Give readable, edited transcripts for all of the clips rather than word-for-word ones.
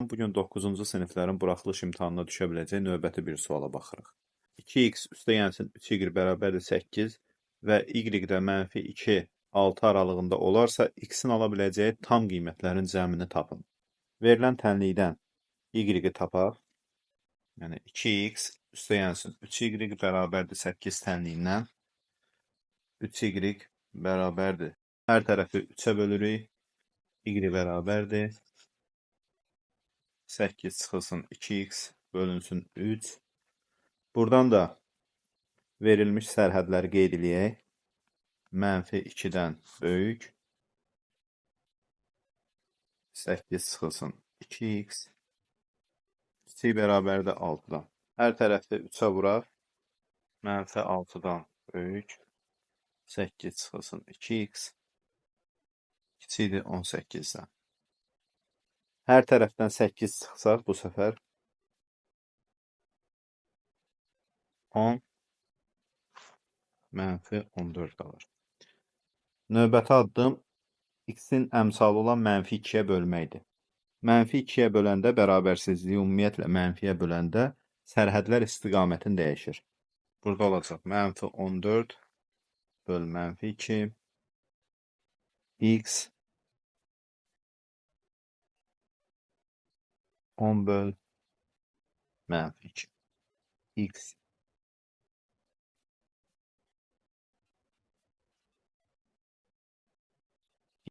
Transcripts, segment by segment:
bugün 9-cu siniflərin buraxılış imtahanına düşə biləcək növbəti bir suala baxırıq. 2x üstə gəlsin 3y bərabərdir 8 və y-də mənfi 2, 6 aralığında olarsa, x-in ala biləcəyi tam qiymətlərin cəmini tapın. Verilən tənlikdən y-i tapaq. Yəni 2x üstə gəlsin 3y bərabərdir 8 tənliyindən 3y bərabərdir. Hər tərəfi 3-ə bölürük. Y bərabərdir 8 çıxılsın 2x bölünsün 3. Buradan da verilmiş sərhədləri qeyd edək. Mənfi 2-dən böyük 8 çıxılsın 2x. Kiçik bərabərdir 6-dan. Hər tərəfdə 3-ə vuraq. Mənfi 6-dan böyük 8 çıxılsın 2x. Kiçikdir 18-dən. Hər tərəfdən 8 çıxsaq bu səfər 10 mənfi 14 qalır. Növbəti addım x-in əmsalı olan mənfi 2-yə bölməkdir. Mənfi 2-yə böləndə bərabərsizliyi ümumiyyətlə mənfiyə böləndə sərhədlər istiqamətini dəyişir. Burada olacaq mənfi 14 böl mənfi 2 x 10 böl mənfi 2 x.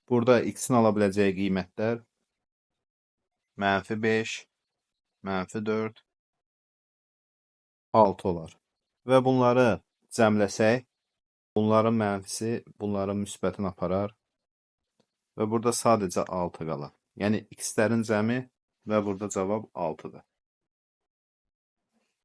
Burada x-in ala biləcəyi qiymətlər mənfi 5, mənfi 4, 6 olar. Və bunları cəmləsək, bunların mənfisi bunların müsbətini aparar və burada sadəcə 6 qalar. Yəni x-lərin cəmi və burada cavab 6-dır.